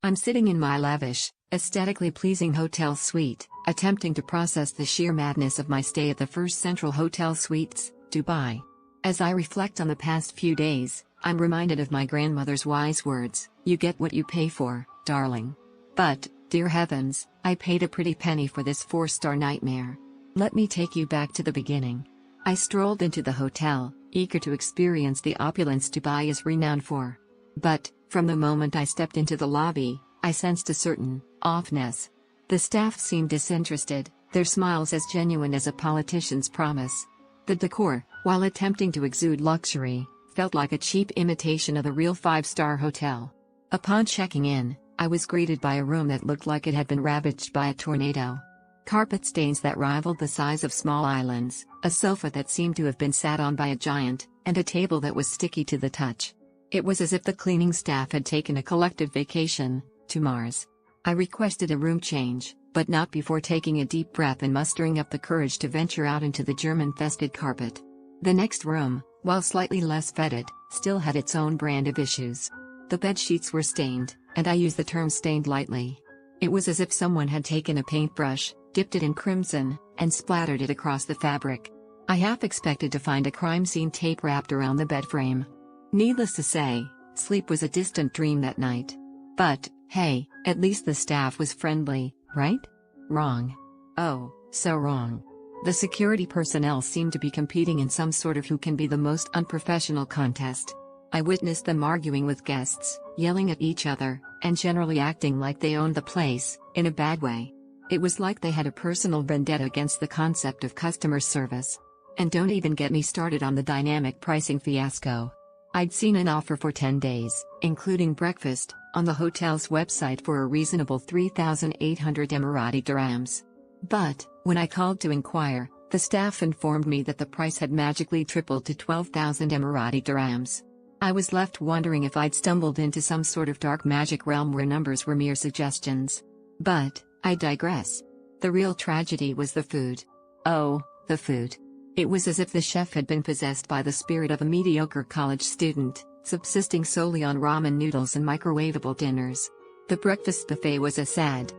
I'm sitting in my lavish, aesthetically pleasing hotel suite, attempting to process the sheer madness of my stay at the First Central Hotel Suites, Dubai. As I reflect on the past few days, I'm reminded of my grandmother's wise words, "You get what you pay for, darling." But, dear heavens, I paid a pretty penny for this 4-star nightmare. Let me take you back to the beginning. I strolled into the hotel, eager to experience the opulence Dubai is renowned for. But, from the moment I stepped into the lobby, I sensed a certain offness. The staff seemed disinterested, their smiles as genuine as a politician's promise. The decor, while attempting to exude luxury, felt like a cheap imitation of a real 5-star hotel. Upon checking in, I was greeted by a room that looked like it had been ravaged by a tornado. Carpet stains that rivaled the size of small islands, a sofa that seemed to have been sat on by a giant, and a table that was sticky to the touch. It was as if the cleaning staff had taken a collective vacation to Mars. I requested a room change, but not before taking a deep breath and mustering up the courage to venture out into the German-fested carpet. The next room, while slightly less fetid, still had its own brand of issues. The bed sheets were stained, and I use the term stained lightly. It was as if someone had taken a paintbrush, dipped it in crimson, and splattered it across the fabric. I half expected to find a crime scene tape wrapped around the bed frame. Needless to say, sleep was a distant dream that night. But, hey, at least the staff was friendly, right? Wrong. Oh, so wrong. The security personnel seemed to be competing in some sort of who can be the most unprofessional contest. I witnessed them arguing with guests, yelling at each other, and generally acting like they owned the place, in a bad way. It was like they had a personal vendetta against the concept of customer service. And don't even get me started on the dynamic pricing fiasco. I'd seen an offer for 10 days, including breakfast, on the hotel's website for a reasonable 3,800 Emirati dirhams. But, when I called to inquire, the staff informed me that the price had magically tripled to 12,000 Emirati dirhams. I was left wondering if I'd stumbled into some sort of dark magic realm where numbers were mere suggestions. But, I digress. The real tragedy was the food. Oh, the food. It was as if the chef had been possessed by the spirit of a mediocre college student, subsisting solely on ramen noodles and microwavable dinners. The breakfast buffet was a sad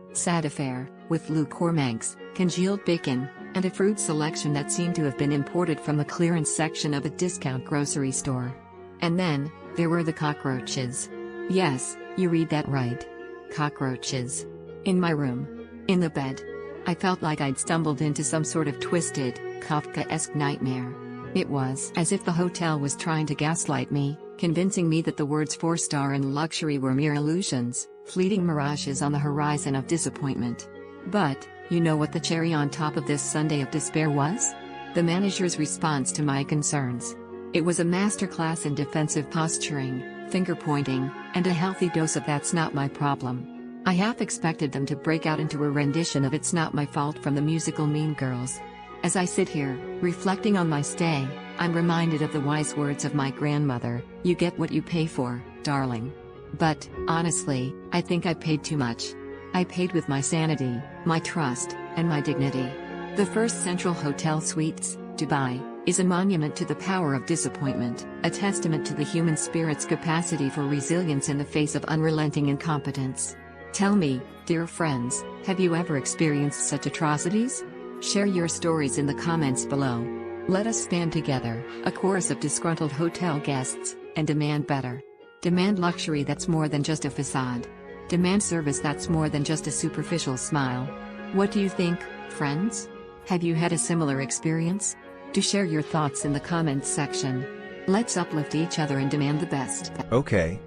affair, with lukewarm eggs, congealed bacon, and a fruit selection that seemed to have been imported from the clearance section of a discount grocery store. And then, there were the cockroaches. Yes, you read that right. Cockroaches. In my room. In the bed. I felt like I'd stumbled into some sort of twisted, Kafkaesque nightmare. It was as if the hotel was trying to gaslight me, convincing me that the words 4-star and luxury were mere illusions, fleeting mirages on the horizon of disappointment. But, you know what the cherry on top of this sundae of despair was? The manager's response to my concerns. It was a masterclass in defensive posturing, finger-pointing, and a healthy dose of "that's not my problem." I half expected them to break out into a rendition of "It's Not My Fault" from the musical Mean Girls. As I sit here, reflecting on my stay, I'm reminded of the wise words of my grandmother, "You get what you pay for, darling." But, honestly, I think I paid too much. I paid with my sanity, my trust, and my dignity. The First Central Hotel Suites, Dubai, is a monument to the power of disappointment, a testament to the human spirit's capacity for resilience in the face of unrelenting incompetence. Tell me, dear friends, have you ever experienced such atrocities? Share your stories in the comments below. Let us stand together, a chorus of disgruntled hotel guests, and demand better. Demand luxury that's more than just a facade. Demand service that's more than just a superficial smile. What do you think, friends? Have you had a similar experience? Do share your thoughts in the comments section. Let's uplift each other and demand the best. Okay,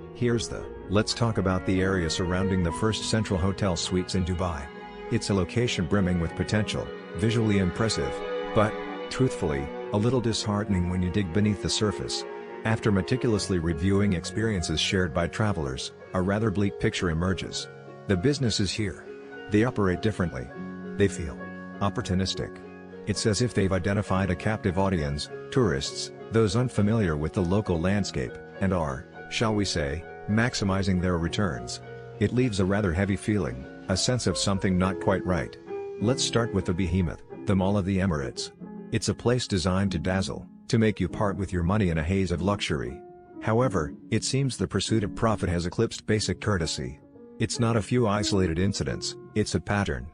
let's talk about the area surrounding the First Central Hotel Suites in Dubai. It's a location brimming with potential, visually impressive, but, truthfully, a little disheartening when you dig beneath the surface. After meticulously reviewing experiences shared by travelers, a rather bleak picture emerges. The business is here. They operate differently. They feel opportunistic. It's as if they've identified a captive audience, tourists, those unfamiliar with the local landscape, and are, shall we say, maximizing their returns. It leaves a rather heavy feeling, a sense of something not quite right. Let's start with the behemoth, the Mall of the Emirates. It's a place designed to dazzle, to make you part with your money in a haze of luxury. However, it seems the pursuit of profit has eclipsed basic courtesy. It's not a few isolated incidents, it's a pattern.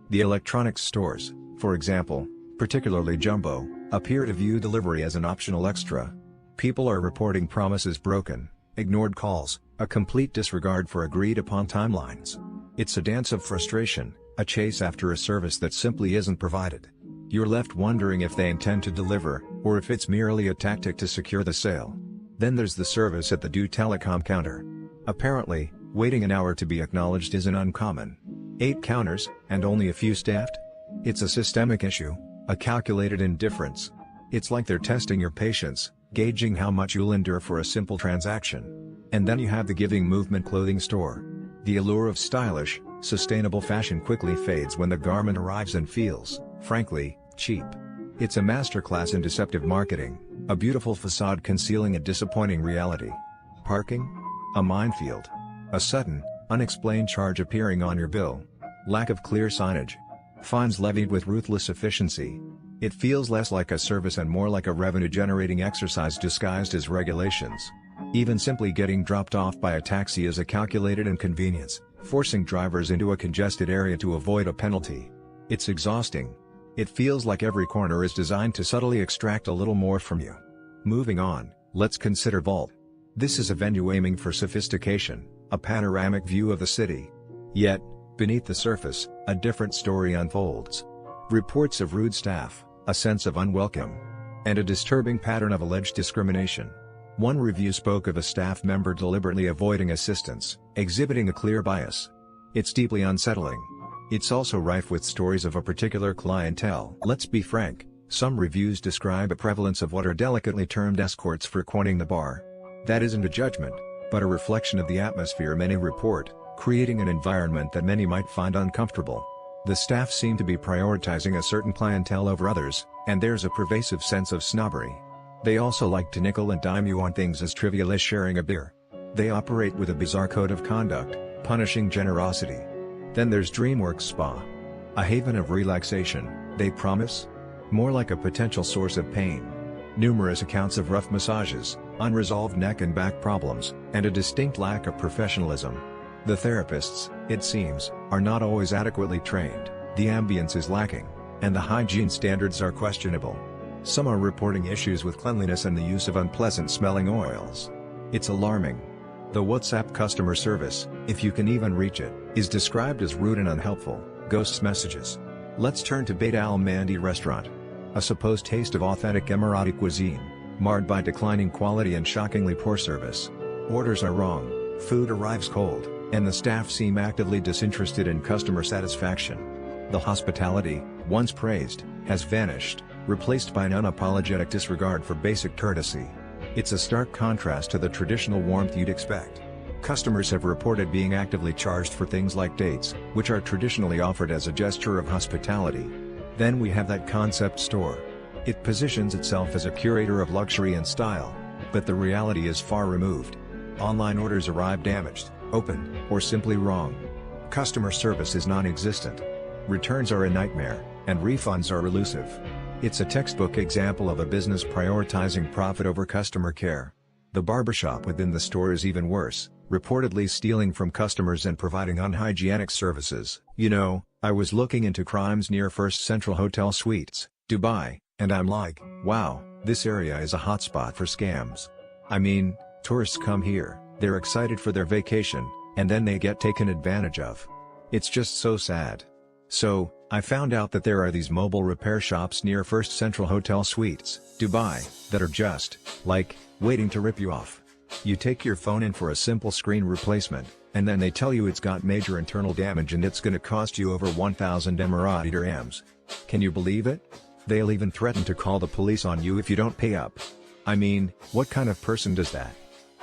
The electronics stores, for example, particularly Jumbo, appear to view delivery as an optional extra. People are reporting promises broken, ignored calls, a complete disregard for agreed-upon timelines. It's a dance of frustration, a chase after a service that simply isn't provided. You're left wondering if they intend to deliver, or if it's merely a tactic to secure the sale. Then there's the service at the due telecom counter. Apparently, waiting an hour to be acknowledged isn't uncommon. 8 counters, and only a few staffed? It's a systemic issue, a calculated indifference. It's like they're testing your patience, gauging how much you'll endure for a simple transaction. And then you have the giving movement clothing store. The allure of stylish, sustainable fashion quickly fades when the garment arrives and feels, frankly, cheap. It's a masterclass in deceptive marketing, a beautiful facade concealing a disappointing reality. Parking? A minefield. A sudden, unexplained charge appearing on your bill. Lack of clear signage. Fines levied with ruthless efficiency. It feels less like a service and more like a revenue-generating exercise disguised as regulations. Even simply getting dropped off by a taxi is a calculated inconvenience, forcing drivers into a congested area to avoid a penalty. It's exhausting. It feels like every corner is designed to subtly extract a little more from you. Moving on, let's consider Vault. This is a venue aiming for sophistication, a panoramic view of the city. Yet, beneath the surface, a different story unfolds. Reports of rude staff, a sense of unwelcome, and a disturbing pattern of alleged discrimination. One review spoke of a staff member deliberately avoiding assistance, exhibiting a clear bias. It's deeply unsettling. It's also rife with stories of a particular clientele. Let's be frank, some reviews describe a prevalence of what are delicately termed escorts frequenting the bar. That isn't a judgment, but a reflection of the atmosphere many report, creating an environment that many might find uncomfortable. The staff seem to be prioritizing a certain clientele over others, and there's a pervasive sense of snobbery. They also like to nickel and dime you on things as trivial as sharing a beer. They operate with a bizarre code of conduct, punishing generosity. Then there's Dreamworks Spa. A haven of relaxation, they promise? More like a potential source of pain. Numerous accounts of rough massages, unresolved neck and back problems, and a distinct lack of professionalism. The therapists, it seems, are not always adequately trained, the ambience is lacking, and the hygiene standards are questionable. Some are reporting issues with cleanliness and the use of unpleasant-smelling oils. It's alarming. The WhatsApp customer service, if you can even reach it, is described as rude and unhelpful, ghosts messages. Let's turn to Beit Al Mandi restaurant. A supposed taste of authentic Emirati cuisine, marred by declining quality and shockingly poor service. Orders are wrong, food arrives cold, and the staff seem actively disinterested in customer satisfaction. The hospitality, once praised, has vanished, replaced by an unapologetic disregard for basic courtesy. It's a stark contrast to the traditional warmth you'd expect. Customers have reported being actively charged for things like dates, which are traditionally offered as a gesture of hospitality. Then we have that concept store. It positions itself as a curator of luxury and style, but the reality is far removed. Online orders arrive damaged, opened, or simply wrong. Customer service is non-existent. Returns are a nightmare, and refunds are elusive. It's a textbook example of a business prioritizing profit over customer care. The barbershop within the store is even worse, reportedly stealing from customers and providing unhygienic services. You know, I was looking into crimes near First Central Hotel Suites, Dubai, and I'm like, wow, this area is a hotspot for scams. I mean, tourists come here, they're excited for their vacation, and then they get taken advantage of. It's just so sad. So, I found out that there are these mobile repair shops near First Central Hotel Suites, Dubai, that are just, like, waiting to rip you off. You take your phone in for a simple screen replacement, and then they tell you it's got major internal damage and it's gonna cost you over 1,000 Emirati dirhams. Can you believe it? They'll even threaten to call the police on you if you don't pay up. I mean, what kind of person does that?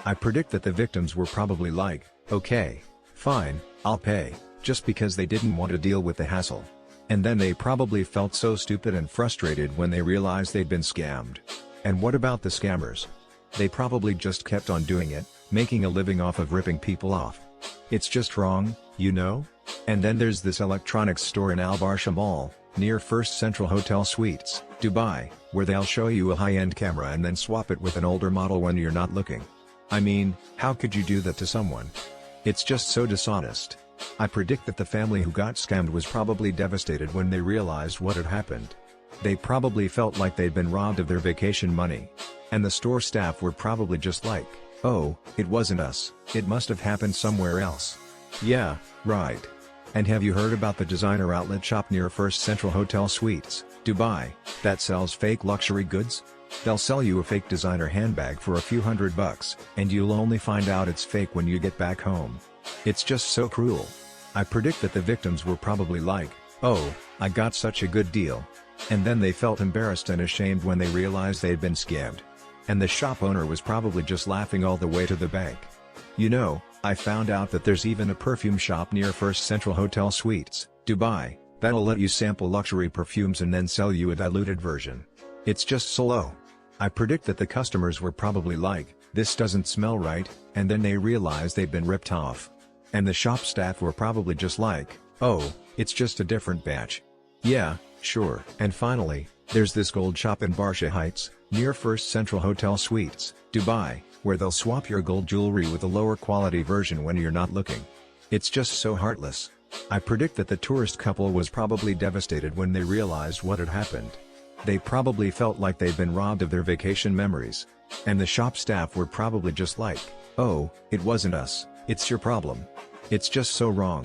I predict that the victims were probably like, okay, fine, I'll pay, just because they didn't want to deal with the hassle. And then they probably felt so stupid and frustrated when they realized they'd been scammed. And what about the scammers? They probably just kept on doing it, making a living off of ripping people off. It's just wrong, you know? And then there's this electronics store in Al Barsha Mall, near First Central Hotel Suites, Dubai, where they'll show you a high-end camera and then swap it with an older model when you're not looking. I mean, how could you do that to someone? It's just so dishonest. I predict that the family who got scammed was probably devastated when they realized what had happened. They probably felt like they'd been robbed of their vacation money. And the store staff were probably just like, "Oh, it wasn't us, it must have happened somewhere else." Yeah, right. And have you heard about the designer outlet shop near First Central Hotel Suites, Dubai, that sells fake luxury goods? They'll sell you a fake designer handbag for a few $100, and you'll only find out it's fake when you get back home. It's just so cruel. I predict that the victims were probably like, "Oh, I got such a good deal." And then they felt embarrassed and ashamed when they realized they'd been scammed. And the shop owner was probably just laughing all the way to the bank. You know, I found out that there's even a perfume shop near First Central Hotel Suites, Dubai, that'll let you sample luxury perfumes and then sell you a diluted version. It's just so low. I predict that the customers were probably like, "This doesn't smell right," and then they realized they'd been ripped off. And the shop staff were probably just like, "Oh, it's just a different batch." Yeah, sure. And finally, there's this gold shop in Barsha Heights, near First Central Hotel Suites, Dubai, where they'll swap your gold jewelry with a lower quality version when you're not looking. It's just so heartless. I predict that the tourist couple was probably devastated when they realized what had happened. They probably felt like they'd been robbed of their vacation memories. And the shop staff were probably just like, "Oh, it wasn't us, it's your problem." It's just so wrong.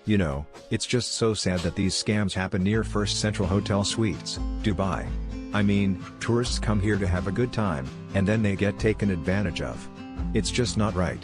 You know, it's just so sad that these scams happen near First Central Hotel Suites, Dubai. I mean, tourists come here to have a good time, and then they get taken advantage of. It's just not right.